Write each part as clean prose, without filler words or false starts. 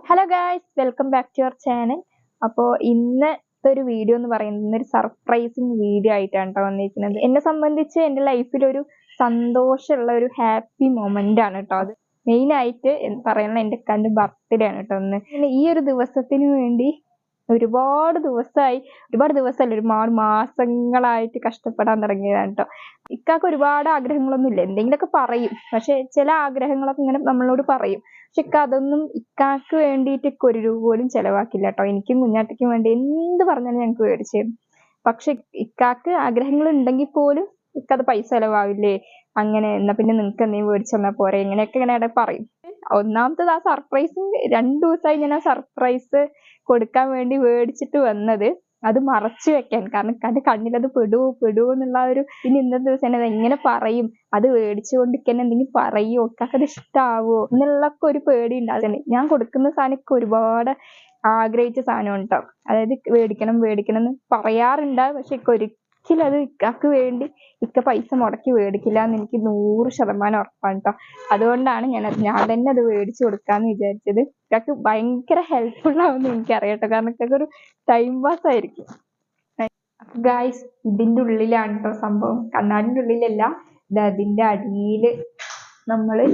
Hello guys, welcome back to your channel. അപ്പോൾ ഇന്നത്തെ ഒരു വീഡിയോ എന്ന് പറയുന്നത് ഒരു സർപ്രൈസിങ് വീഡിയോ ആയിട്ടാണ് കേട്ടോ വന്നിരിക്കുന്നത്. എന്നെ സംബന്ധിച്ച് എൻ്റെ ലൈഫിൽ ഒരു സന്തോഷമുള്ള ഒരു ഹാപ്പി മൊമെന്റ് ആണ് കേട്ടോ അത്. മെയിനായിട്ട് പറയുന്നത് എൻ്റെ ഇക്കാൻ്റെ ബർത്ത്ഡേ ആണ് കേട്ടോ ഒന്ന്. ഈ ഒരു ദിവസത്തിന് വേണ്ടി ഒരുപാട് ദിവസമല്ല, ഒരുപാട് മാസങ്ങളായിട്ട് കഷ്ടപ്പെടാൻ തുടങ്ങിയതാണ് കേട്ടോ. ഇക്കാക്ക് ഒരുപാട് ആഗ്രഹങ്ങളൊന്നും ഇല്ല, എന്തെങ്കിലുമൊക്കെ പറയും. പക്ഷെ ചില ആഗ്രഹങ്ങളൊക്കെ ഇങ്ങനെ നമ്മളോട് പറയും. പക്ഷെ ഇക്ക അതൊന്നും ഇക്കാക്ക് വേണ്ടിയിട്ട് ഒരു രൂപ പോലും ചെലവാക്കില്ല കേട്ടോ. എനിക്കും കുഞ്ഞാറ്റയ്ക്കും വേണ്ടി എന്ത് പറഞ്ഞാലും ഞങ്ങൾക്ക് മേടിച്ചു തരും. പക്ഷെ ഇക്കാക്ക് ആഗ്രഹങ്ങൾ ഉണ്ടെങ്കിൽ പോലും ഇക്കത് പൈസ ചെലവാവില്ലേ, അങ്ങനെ എന്നാ പിന്നെ നിങ്ങൾക്ക് എന്തെങ്കിലും മേടിച്ചു തന്നാ പോരെ, ഇങ്ങനെയൊക്കെ ഇങ്ങനെ പറയും. ഒന്നാമത്തത് ആ സർപ്രൈസ് 2 ദിവസമായി ഞാൻ ആ സർപ്രൈസ് കൊടുക്കാൻ വേണ്ടി മേടിച്ചിട്ട് വന്നത് അത് മറച്ചു വെക്കാൻ. കാരണം ഇക്കാന്റെ കണ്ണിൽ അത് പെടുവോ എന്നുള്ള ഒരു പിന്നെ ഇന്നത്തെ ദിവസം അത് എങ്ങനെ പറയും, അത് മേടിച്ചുകൊണ്ടിരിക്കാൻ എന്തെങ്കിലും പറയുമോ, ഇക്കാക്ക് അത് ഇഷ്ടാവോ എന്നുള്ളൊക്കെ ഒരു പേടി ഉണ്ടാകുന്നുണ്ട്. ഞാൻ കൊടുക്കുന്ന സാധനമൊക്കെ ഒരുപാട് ആഗ്രഹിച്ച സാധനമാണ് കേട്ടോ. അതായത് മേടിക്കണം എന്ന് പറയാറുണ്ട്. പക്ഷെ ഒരിക്കലും അത് ഇക്കാക്ക് വേണ്ടി ഇക്ക പൈസ മുടക്കി മേടിക്കില്ല എന്ന് എനിക്ക് 100% ഉറപ്പാണ് കേട്ടോ. അതുകൊണ്ടാണ് ഞാൻ തന്നെ അത് മേടിച്ചു കൊടുക്കാന്ന് വിചാരിച്ചത്. ഇക്കാക്ക് ഭയങ്കര ഹെൽപ്ഫുൾ ആവുമെന്ന് എനിക്കറിയാം കേട്ടോ. കാരണം ഇക്കാക്ക് ഒരു ടൈം പാസ് ആയിരിക്കും. ഗായ്സ്, ഇതിന്റെ ഉള്ളിലാണ് കേട്ടോ സംഭവം, കണ്ണാടിന്റെ ഉള്ളിലല്ല, ഇത് അതിന്റെ അടിയില് നമ്മള്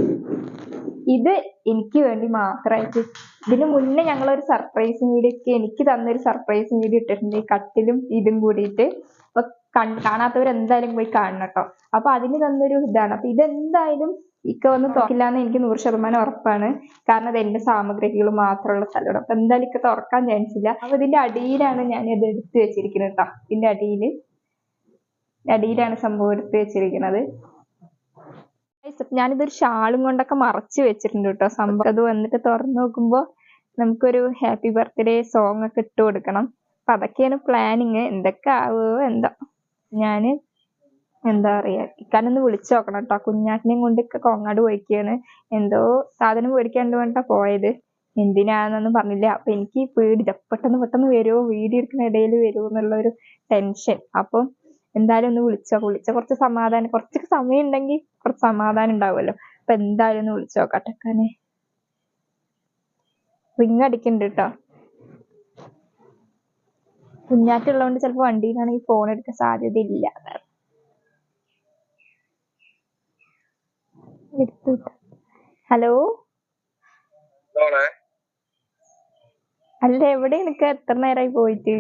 ഇത് എനിക്ക് വേണ്ടി മാത്രമായിട്ട് ഇതിനു മുന്നേ ഞങ്ങളൊരു സർപ്രൈസ് വീഡിയോ എനിക്ക് തന്നൊരു സർപ്രൈസ് വീഡിയോ ഇട്ടിട്ടുണ്ട്, ഈ കട്ടിലും ഇതും കൂടിയിട്ട്. അപ്പൊ കാണാത്തവരെന്തായാലും പോയി കാണണം കേട്ടോ. അപ്പൊ അതിന് തന്നൊരു ഇതാണ്. അപ്പൊ ഇതെന്തായാലും ഇക്ക വന്ന് തുറക്കില്ല എന്ന് എനിക്ക് 100% ഉറപ്പാണ്. കാരണം അത് എന്റെ സാമഗ്രികൾ മാത്രമുള്ള സ്ഥലമാണ്. അപ്പൊ എന്തായാലും ഇക്ക തുറക്കാൻ ചാൻസ് ഇല്ല. അപ്പൊ ഇതിന്റെ അടിയിലാണ് ഞാൻ ഇത് എടുത്തു വെച്ചിരിക്കുന്നത് കേട്ടോ. ഇതിന്റെ അടിയിലാണ് സംഭവം എടുത്തു വെച്ചിരിക്കുന്നത്. ഞാനിതൊരു ഷാളും കൊണ്ടൊക്കെ മറച്ചു വെച്ചിട്ടുണ്ട് കേട്ടോ സംഭവം. അത് വന്നിട്ട് തുറന്നു നോക്കുമ്പോ നമുക്കൊരു ഹാപ്പി ബർത്ത്ഡേ സോങ് ഒക്കെ ഇട്ട് കൊടുക്കണം. അപ്പൊ അതൊക്കെയാണ് പ്ലാനിങ്. എന്തൊക്കെ ആവോ എന്താ. ഞാന് എന്താ പറയാ, ഇക്കാനൊന്ന് വിളിച്ചു നോക്കണം കേട്ടോ. കുഞ്ഞാറ്റിനെയും കൊണ്ട് കോങ്ങാട് പോയിക്കാണ്. എന്തോ സാധനം മേടിക്കാണ്ട് വേണ്ടാ പോയത്. എന്തിനാന്നൊന്നും പറഞ്ഞില്ല. അപ്പൊ എനിക്ക് പേടി, പെട്ടെന്ന് വരുമോ, വീഡിയോ എടുക്കുന്ന ഇടയിൽ വരുമോ എന്നുള്ളൊരു ടെൻഷൻ. അപ്പം എന്തായാലും ഒന്ന് വിളിച്ച കുറച്ച് സമയം ഉണ്ടെങ്കിൽ കുറച്ച് സമാധാനം ഉണ്ടാവുമല്ലോ. അപ്പൊ എന്തായാലും ഒന്ന് വിളിച്ചു നോക്കട്ടെ. ഇക്കാനെ റിങ് അടിക്കുന്നുണ്ട് കേട്ടോ. കുഞ്ഞാറ്റുള്ളതുകൊണ്ട് ചിലപ്പോ വണ്ടിയിലാണെങ്കിൽ ഫോൺ എടുക്കാൻ സാധ്യതയില്ല. ഹലോ, അല്ല എവിടെ നിനക്ക്? എത്ര നേരമായി പോയിട്ട്?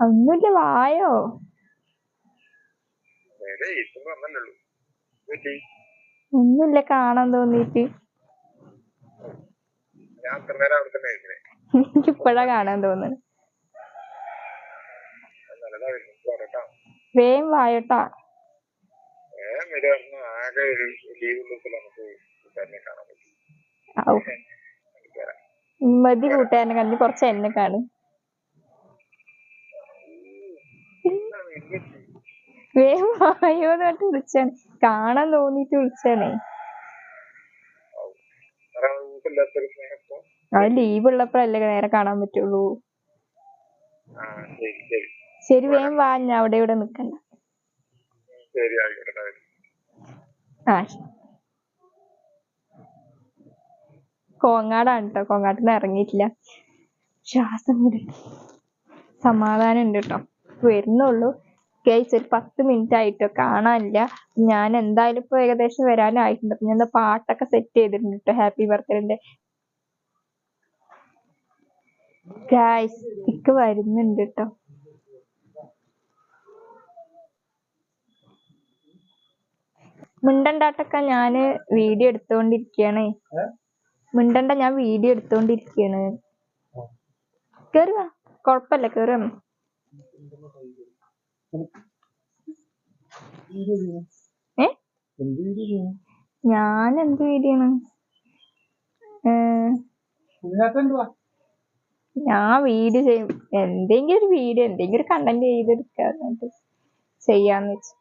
ഒന്നുമില്ല, വായോ. ഒന്നുമില്ല, കാണാൻ തോന്നീട്ട്. എനിക്കിപ്പോഴാ കാണാൻ തോന്നുന്നത്. വേഗം വായോട്ടാ. മതി കൂട്ടുകാരനെ കണ്ടി, കുറച്ച് എന്നെ കാണും. വേഗം വായോന്ന് പറഞ്ഞിട്ട് വിളിച്ചാണ്, കാണാൻ തോന്നിട്ട് വിളിച്ചാണേ. അത് ലീവ് ഉള്ളപ്പോഴല്ലേ നേരെ കാണാൻ പറ്റുള്ളൂ. ശരി, വേഗം വാ, ഞാൻ അവിടെ നിക്കണ്ട. ആ, കോങ്ങാടാണ് കേട്ടോ. കോങ്ങാട്ടിന്ന് ഇറങ്ങിയിട്ടില്ല. ശ്വാസം വിട്. സമാധാനം ഉണ്ട് കേട്ടോ. വരുന്നുള്ളൂ കേസ്. ഒരു 10 മിനിറ്റ് ആയിട്ടോ, കാണാനില്ല. ഞാൻ എന്തായാലും ഇപ്പൊ ഏകദേശം വരാനായിട്ടുണ്ട്. അപ്പൊ ഞാൻ പാട്ടൊക്കെ സെറ്റ് ചെയ്തിട്ടുണ്ട് കേട്ടോ, ഹാപ്പി ബർത്ത്ഡേന്റെ. ഗായ്സ്, ഇക്ക് വരുന്നുണ്ട് കേട്ടോ. മിണ്ടണ്ടാട്ടൊക്കെ, ഞാന് വീഡിയോ എടുത്തോണ്ടിരിക്കണേ. മിണ്ടണ്ട, ഞാൻ വീഡിയോ എടുത്തോണ്ടിരിക്കാണ്. കേറുക, കൊഴപ്പല്ല, കേറുക. ഞാൻ എന്ത് വീഡിയോ ആണ്? ഞാൻ വീഡിയോ ചെയ്യും, എന്തെങ്കിലും ഒരു വീഡിയോ, എന്തെങ്കിലും ഒരു കണ്ടന്റ് ചെയ്തെടുക്കാന്ന് ചെയ്യാന്ന് വെച്ചു.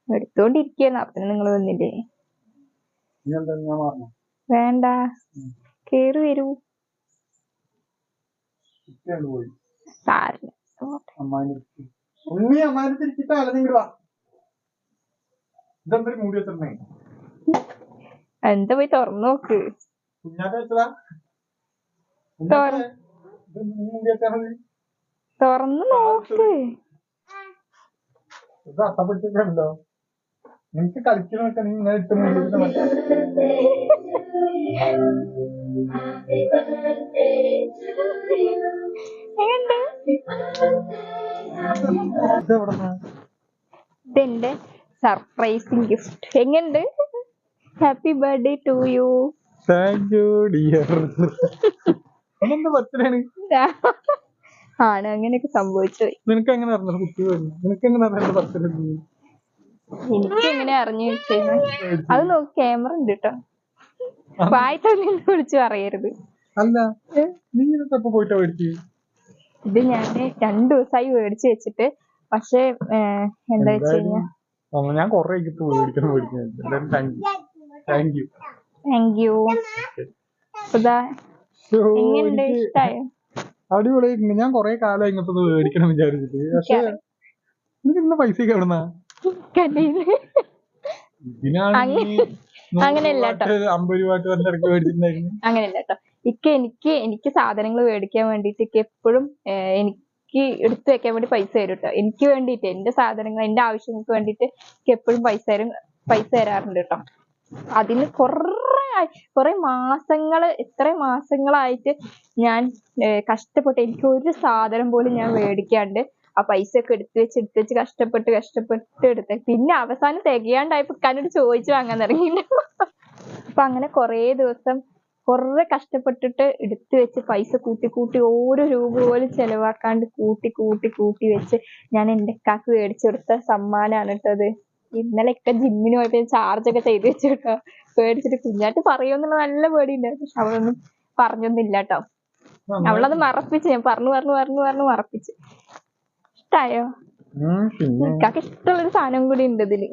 എടുത്തോണ്ടിരിക്കുന്നു. അപ്പൊ നിങ്ങൾ വന്നില്ലേ? വേണ്ട, കേറി വരൂ. സാരില്ല. എന്താ പോയി തുറന്നു നോക്ക്. തുറന്നു നോക്ക്. അട്ടപ്പിടിച്ചോ നിനക്ക് കളിക്കണൊക്കെ നീ ഇങ്ങനെ ഇട്ട് ഇതെന്റെ സർപ്രൈസിങ് ഗിഫ്റ്റ്. എങ്ങനുണ്ട്? Happy birthday to you. Thank you dear. Birthday ആണ്, അങ്ങനെയൊക്കെ സംഭവിച്ചു. നിനക്ക് എങ്ങനെ അറിഞ്ഞു കുട്ടി വരുന്നു? നിനക്ക് എങ്ങനെ അറിയാം ബർത്ത്ഡേ? എനിക്ക് എങ്ങനെ അറിഞ്ഞു വെച്ചാൽ അത് നോക്കി ക്യാമറ ഉണ്ട് കേട്ടോ. വായിട്ടൊന്നും വിളിച്ചു പറയരുത്. അല്ല നീ ഇതൊക്കെ പോയിട്ടാ മേടിച്ചു? ഇത് ഞാൻ 2 ദിവസമായി മേടിച്ചു വെച്ചിട്ട്. പക്ഷെ എന്താ വെച്ച് കഴിഞ്ഞാ ഞാൻ കൊറേ മേടിക്കണം. Thank you. എങ്ങനെയുണ്ട്? ഇഷ്ടായോ? അടിപൊളിയായിട്ടുണ്ട്. ഞാൻ കൊറേ കാലം ഇങ്ങനത്തെ മേടിക്കണം വിചാരിച്ചിട്ട്. പക്ഷെ നിനക്ക് ഇന്ന പൈസയൊക്കെ എവിടുന്നാ? അങ്ങനെയല്ല കേട്ടോ, 50 രൂപ മേടിച്ചിട്ടുണ്ടായിരുന്നു. അങ്ങനെയല്ല കേട്ടോ. എനിക്ക് സാധനങ്ങൾ മേടിക്കാൻ വേണ്ടിട്ട് എപ്പോഴും എനിക്ക് എടുത്തു വെക്കാൻ വേണ്ടി പൈസ തരും കേട്ടോ. എനിക്ക് വേണ്ടിട്ട് എന്റെ സാധനങ്ങൾ, എന്റെ ആവശ്യങ്ങൾക്ക് വേണ്ടിട്ട് എപ്പോഴും പൈസ തരാറുണ്ട് കേട്ടോ. അതിന് കുറെ ഇത്രയും മാസങ്ങളായിട്ട് ഞാൻ കഷ്ടപ്പെട്ട് എനിക്ക് ഒരു സാധനം പോലും ഞാൻ മേടിക്കാണ്ട് ആ പൈസ ഒക്കെ എടുത്തു വെച്ച് കഷ്ടപ്പെട്ട് എടുത്ത് പിന്നെ അവസാനം തികയാണ്ടായപ്പോ കന്നോട് ചോദിച്ചു വാങ്ങാൻ തുടങ്ങിയില്ല. അപ്പൊ അങ്ങനെ കുറെ ദിവസം കുറെ കഷ്ടപ്പെട്ടിട്ട് എടുത്തു വെച്ച് പൈസ കൂട്ടി ഓരോ രൂപ പോലും ചെലവാക്കാണ്ട് കൂട്ടി വെച്ച് ഞാൻ എന്റെ അക്കാക്ക് മേടിച്ചു കൊടുത്ത സമ്മാനാണ് കേട്ടത്. ഇന്നലെയൊക്കെ ജിമ്മിന് പോയപ്പോ ചാർജൊക്കെ ചെയ്ത് വെച്ചു കേട്ടോ. പേടിച്ചിട്ട് കുഞ്ഞായിട്ട് പറയുമെന്നുള്ള നല്ല പേടിയുണ്ടായിരുന്നു. പക്ഷെ അവളൊന്നും പറഞ്ഞൊന്നുമില്ല കേട്ടോ. അവളത് മറപ്പിച്ച്. ഞാൻ പറഞ്ഞു മറപ്പിച്ച്. ഇഷ്ടായോ? ഇക്കാക്ക് ഇഷ്ടമുള്ളൊരു സാധനം കൂടി ഉണ്ട് ഇതില്.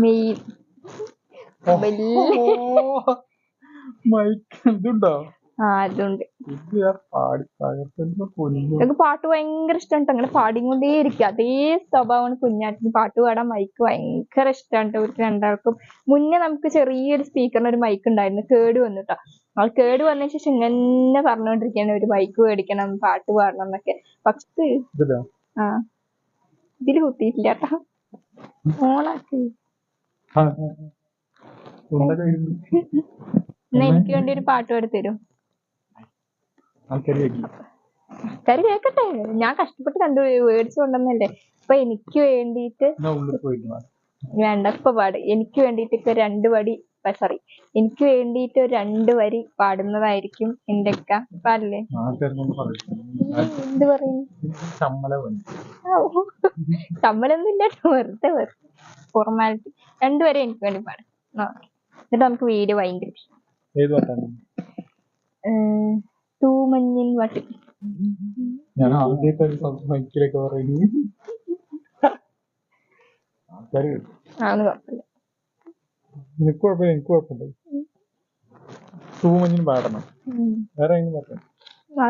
മെയിൻ അതുണ്ട്. എനിക്ക് പാട്ട് ഭയങ്കര ഇഷ്ടമാണ്. അങ്ങനെ പാടിക്കൊണ്ടേ ഇരിക്കുക. അതേ സ്വഭാവമാണ് കുഞ്ഞാറ്റിന്. പാട്ട് പാടാൻ മൈക്ക് ഭയങ്കര ഇഷ്ടമാണ്. ഇവർക്ക് രണ്ടാൾക്കും. മുന്നേ നമുക്ക് ചെറിയൊരു സ്പീക്കറിന് ഒരു മൈക്ക് ഉണ്ടായിരുന്നു. കേട് വന്നിട്ടോ. അത് കേട് വന്നതിന് ശേഷം ഇങ്ങനെ പറഞ്ഞുകൊണ്ടിരിക്കുകയാണ് ഒരു മൈക്ക് മേടിക്കണം, പാട്ട് പാടണം എന്നൊക്കെ. പക്ഷെ ഇതില് കുത്തിയിട്ടില്ല കേട്ടോ. ഓണാക്കി എനിക്ക് വേണ്ടി ഒരു പാട്ട് പാടി തരും. ആൾക്കാര് കേക്കട്ടെ. ഞാൻ കഷ്ടപ്പെട്ട് മേടിച്ചു കൊണ്ടുവന്നല്ലേ. അപ്പൊ എനിക്ക് വേണ്ടിട്ട് വേണ്ട ഇപ്പൊ പാട്. എനിക്ക് വേണ്ടിട്ട് ഇപ്പൊ 2 വരി എനിക്ക് വേണ്ടിട്ട് 2 വരി പാടുന്നതായിരിക്കും എന്റെ അക്ക. പാടില്ലേ? എന്ത് പറയും? ശമ്പളൊന്നും ഇല്ല, വെറുതെ ഫോർമാലിറ്റി. 2 വരെ എനിക്ക് വേണ്ടി പാടും. എന്നിട്ട് നമുക്ക് വീഡിയോ ഭയങ്കര തൂമഞ്ഞിൻ വട്ടി. ഞാൻ ആദ്യമായിട്ട് പറയുന്നു. എനിക്ക് കുഴപ്പമില്ല, എനിക്ക് കുഴപ്പമില്ല. തൂമഞ്ഞിന് പാടണം. വേറെ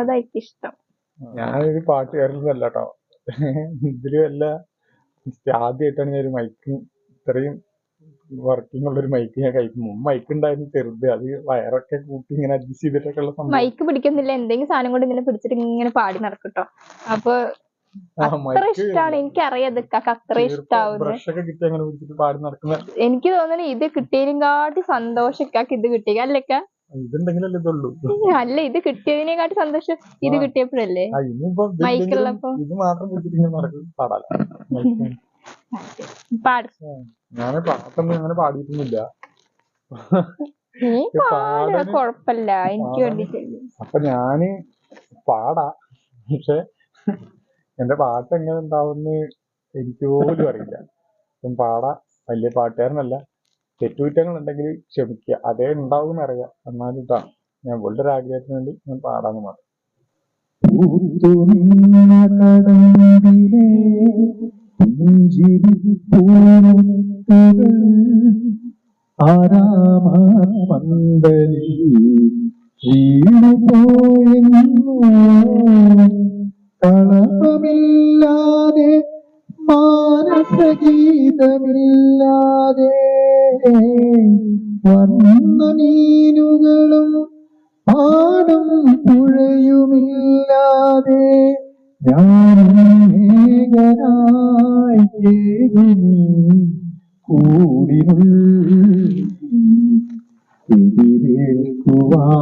അതായിരിക്കും ഇഷ്ടം. ഞാനൊരു പാട്ടുകാരനല്ല കേട്ടോ. ഇതിലും എല്ലാ ആദ്യമായിട്ടാണ് ഞാൻ ഒരു മൈക്ക് ഇത്രയും വർക്കിംഗ് ഉള്ളൊരു മൈക്ക് ഞാൻ കഴിക്കും. മൈക്ക് ഉണ്ടായിരുന്നു ചെറുത്. അത് വയറൊക്കെ കൂട്ടി ഇങ്ങനെ അഡ്ജസ്റ്റ് ചെയ്തിട്ടൊക്കെ ഉള്ള സംഭവം. മൈക്ക് പിടിക്കുന്നില്ല, എന്തെങ്കിലും സാധനം കൊണ്ട് ഇങ്ങനെ പിടിച്ചിട്ട് ഇങ്ങനെ പാടി നടക്കട്ടോ. അപ്പൊ അത്ര ഇഷ്ടാണ്. എനിക്കറിയാം അത്ര ഇഷ്ടാവുന്നത്. എനിക്ക് തോന്നുന്നു ഇത് കിട്ടിയതിനും കാട്ടി സന്തോഷം ഇക്കാക്ക് ഇത് കിട്ടിയ അല്ലക്ക. അല്ല, ഇത് കിട്ടിയതിനെക്കാട്ടി സന്തോഷം ഇത് കിട്ടിയപ്പോഴല്ലേ മൈക്കുള്ളപ്പോ. ഞാൻ പാട്ടൊന്നും അങ്ങനെ പാടിയിട്ടൊന്നുമില്ല. കൊഴപ്പല്ല, എനിക്ക് വേണ്ടിട്ട്. അപ്പൊ ഞാന് പാടാ, പക്ഷെ എന്റെ പാട്ട് എങ്ങനെ ഉണ്ടാവുന്ന എനിക്ക് പോലും അറിയില്ല. അപ്പം പാടാ. വലിയ പാട്ടുകാരനല്ല. തെറ്റുകുറ്റങ്ങൾ ഉണ്ടെങ്കിൽ ക്ഷമിക്കുക. അതേ ഉണ്ടാവും അറിയാം. എന്നാലും ഇട്ടാ ഞാൻ വളരെ ഒരു ആഗ്രഹത്തിന് വേണ്ടി ഞാൻ പാടാന്ന് മാത്രം. കളപ്പമില്ലാതെ മാനസഗീതമില്ലാതെ വന്ന മീനുകളും പാടും പുഴയുമില്ലാതെ ഞാൻ ഏകനായി കേകുനി കൂടിനുള്ളിൽ എതിരേൽക്കുവാൻ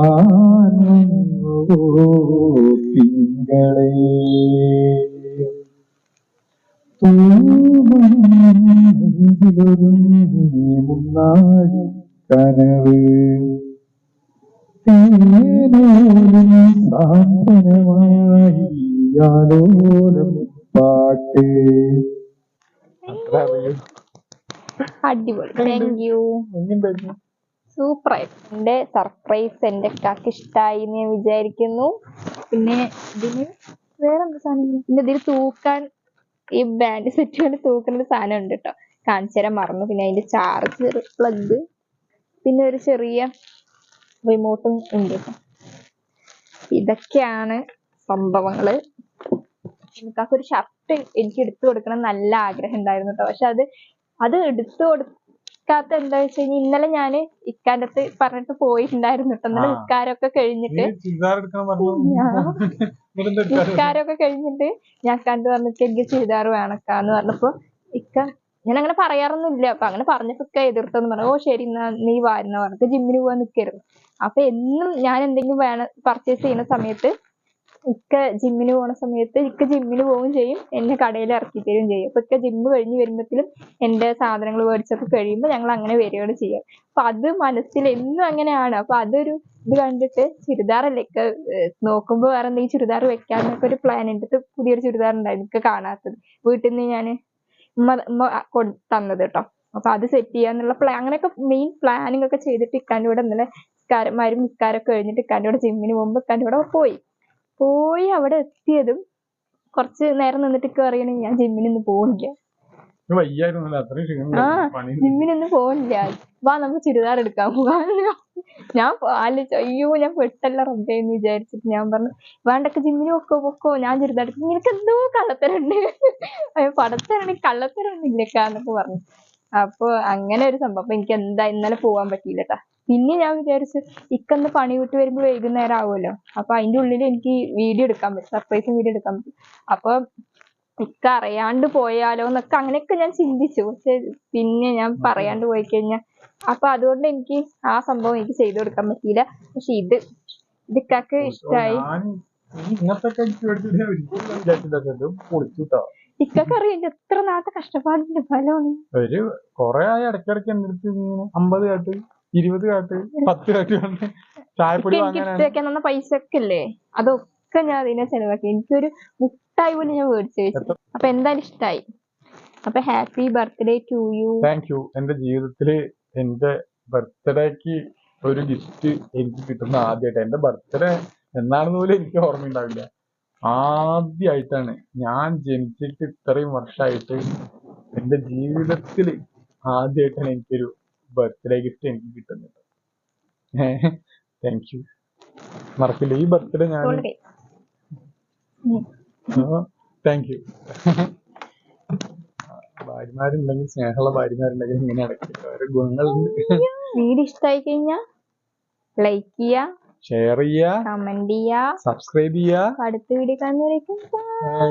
വന്നുവോ തിങ്കളേ മുന്നാടി കനവ് സാന്ത്വനമായി ആലോലം പാട്ട് അടിപൊളി. Thank you. സൂപ്പർ ആയിട്ട്. എന്റെ സർപ്രൈസ് എന്റെ കാക്ക് ഇഷ്ടായി എന്ന് ഞാൻ വിചാരിക്കുന്നു. പിന്നെ ഇതിന് വേറെന്താ സാധനം, പിന്നെ ഇതിൽ തൂക്കാൻ ഈ ബാൻഡ് സെറ്റ് കൊണ്ട് തൂക്കുന്ന ഒരു സാധനം ഉണ്ട് കേട്ടോ, കാണിച്ചു തരാൻ മറന്നു. പിന്നെ അതിന്റെ ചാർജർ പ്ലഗ്, പിന്നെ ഒരു ചെറിയ റിമോട്ടും ഉണ്ട് കേട്ടോ. ഇതൊക്കെയാണ് സംഭവങ്ങള്. എനിക്കൊരു ഷർട്ട് എനിക്ക് എടുത്തു കൊടുക്കണം നല്ല ആഗ്രഹം ഉണ്ടായിരുന്നു കേട്ടോ. പക്ഷെ അത് എടുത്തു കൊടുക്കാത്ത എന്താ വെച്ച് കഴിഞ്ഞാൽ ഇന്നലെ ഞാന് ഇക്കാന്റെ അടുത്ത് പറഞ്ഞിട്ട് പോയിട്ടുണ്ടായിരുന്നു കേട്ടോ. ഇന്നലെ നിസ്കാരമൊക്കെ കഴിഞ്ഞിട്ട് ഞാൻ കണ്ടു പറഞ്ഞിട്ട് എനിക്ക് ചുരിദാർ വേണക്കാന്ന് പറഞ്ഞപ്പോ ഇക്ക, ഞാൻ അങ്ങനെ പറയാറൊന്നുമില്ല, അപ്പൊ അങ്ങനെ പറഞ്ഞപ്പോ ഇക്ക എതിർത്തെന്ന് പറഞ്ഞു. ഓ ശരി എന്നാ നീ വാരുന്ന പറഞ്ഞിട്ട് ജിമ്മിന് പോവാൻ നിൽക്കരുത്. അപ്പൊ എന്നും ഞാൻ എന്തെങ്കിലും വേണം പർച്ചേസ് ചെയ്യുന്ന സമയത്ത് ഇക്ക ജിമ്മിന് പോണ സമയത്ത് ഇക്ക ജിമ്മിന് പോവുകയും ചെയ്യും, എന്നെ കടയിൽ ഇറക്കി തരുകയും ചെയ്യും. അപ്പൊ ഇക്ക ജിമ്മ് കഴിഞ്ഞ് വരുമ്പോഴത്തേലും എന്റെ സാധനങ്ങൾ മേടിച്ചൊക്കെ കഴിയുമ്പോൾ ഞങ്ങൾ അങ്ങനെ വരികയാണ് ചെയ്യുക. അപ്പൊ അത് മനസ്സിൽ എന്നും അങ്ങനെയാണ്. അപ്പൊ അതൊരു ഇത് കണ്ടിട്ട് ചുരിദാറല്ലേ ഇക്ക നോക്കുമ്പോ വേറെ എന്തെങ്കിലും ചുരിദാർ വെക്കാന്നൊക്കെ ഒരു പ്ലാൻ ഉണ്ട്. പുതിയൊരു ചുരിദാർ ഉണ്ടായിരുന്നു ഇക്ക കാണാത്തത്, വീട്ടിൽ നിന്ന് ഞാൻ ഉമ്മ തന്നത് കേട്ടോ. അപ്പൊ അത് സെറ്റ് ചെയ്യാന്നുള്ള പ്ലാൻ, അങ്ങനെയൊക്കെ മെയിൻ പ്ലാനിങ് ഒക്കെ ചെയ്തിട്ട് ഇക്കാൻ്റെ കൂടെ ഇന്നലെ നിസ്കാരമൊക്കെ കഴിഞ്ഞിട്ട് ഇക്കാൻ്റെ കൂടെ ജിമ്മിന് പോകുമ്പോ ഇക്കാൻ്റെ കൂടെ പോയി അവിടെ എത്തിയതും കുറച്ച് നേരം നിന്നിട്ട് ഇക്ക പറയണേ ഞാൻ ജിമ്മിനൊന്നും പോകില്ല, ജിമ്മിനൊന്നും പോകില്ല, വാ നമുക്ക് ചുരിദാർ എടുക്കാൻ പോവാ. ഞാൻ ആലോചിച്ചു, അയ്യോ ഞാൻ പെട്ടല്ല റബ്ബേ എന്ന് വിചാരിച്ചിട്ട് ഞാൻ പറഞ്ഞു വേണ്ടൊക്കെ ജിമ്മിന് പൊക്കോ ഞാൻ ചുരിദാർ എടുക്കും. നിനക്ക് എന്തോ കള്ളത്തരണ്ട്, പടത്തരാണെങ്കിൽ കള്ളത്തരൊന്നും ഇല്ലക്കാന്നൊക്കെ പറഞ്ഞു. അപ്പൊ അങ്ങനെ ഒരു സംഭവം. അപ്പൊ എനിക്ക് എന്താ ഇന്നലെ പോവാൻ പറ്റിയില്ല കേട്ടാ. പിന്നെ ഞാൻ വിചാരിച്ചു ഇക്കന്ന് പണി വിട്ട് വരുമ്പോ വൈകുന്നേരം ആവുമല്ലോ, അപ്പൊ അതിന്റെ ഉള്ളിൽ എനിക്ക് വീഡിയോ എടുക്കാൻ പറ്റും, സർപ്രൈസും വീഡിയോ എടുക്കാൻ പറ്റും. അപ്പൊ ഇക്ക അറിയാണ്ട് പോയാലോ എന്നൊക്കെ അങ്ങനെയൊക്കെ ഞാൻ ചിന്തിച്ചു. പക്ഷെ പിന്നെ ഞാൻ പറയാണ്ട് പോയി കഴിഞ്ഞാൽ അപ്പൊ അതുകൊണ്ട് എനിക്ക് ആ സംഭവം എനിക്ക് ചെയ്തു കൊടുക്കാൻ പറ്റിയില്ല. പക്ഷെ ഇത് ഇക്കാക്ക് ഇഷ്ടായി. ഇക്കൊക്കെ അറിയാം എത്ര നാളത്തെ കഷ്ടപ്പാടിന്റെ ഫലമാണ്. ഒരു കൊറേ ആയി ഇടയ്ക്കിടയ്ക്ക് എന്റെ അടുത്ത് 50 കാട്ട് 20 കാട്ട് 10 കാട്ട് ചായപ്പൊടി വാങ്ങാൻ പൈസ ഒക്കെ ഇല്ലേ, അതൊക്കെ ഞാൻ അതിനെ ചെലവാക്കി. എനിക്കൊരു മുട്ടായി പോലും ഞാൻ മേടിച്ചു വെച്ചു. അപ്പൊ എന്തായാലും ഇഷ്ടായി. അപ്പൊ happy birthday to you. Thank you. എന്റെ ജീവിതത്തില് എന്റെ ബർത്ത്ഡേക്ക് ഒരു ഗിഫ്റ്റ് എനിക്ക് കിട്ടുന്ന ആദ്യമായിട്ട്. എന്റെ ബർത്ത്ഡേ എന്നാണെന്ന് പോലും എനിക്ക് ഓർമ്മയുണ്ടാവില്ല. ആദ്യമായിട്ടാണ് ഞാൻ ജനിച്ചിട്ട് ഇത്രയും വർഷമായിട്ട് എന്റെ ജീവിതത്തിൽ ആദ്യമായിട്ടാണ് എനിക്കൊരു ബർത്ത്ഡേ ഗിഫ്റ്റ് എനിക്ക് കിട്ടുന്നത്. താങ്ക് യു, മറക്കില്ല ഈ ബർത്ത്ഡേ ഞാൻ. Thank you. ഭാര്യമാരുണ്ടെങ്കിൽ, സ്നേഹമുള്ള ഭാര്യമാരുണ്ടെങ്കിൽ ഇങ്ങനെ അടക്കില്ല, ഓരോ ഗുണങ്ങളുണ്ട്. വീഡിയോ ഇഷ്ടമായി കഴിഞ്ഞാൽ ലൈക്ക് ചെയ്യുക, ഷെയർ ചെയ്യുക, കമന്റ് ചെയ്യുക, സബ്സ്ക്രൈബ് ചെയ്യുക. അടുത്ത വീഡിയോ കാണുന്നവരേക്കും ബൈ.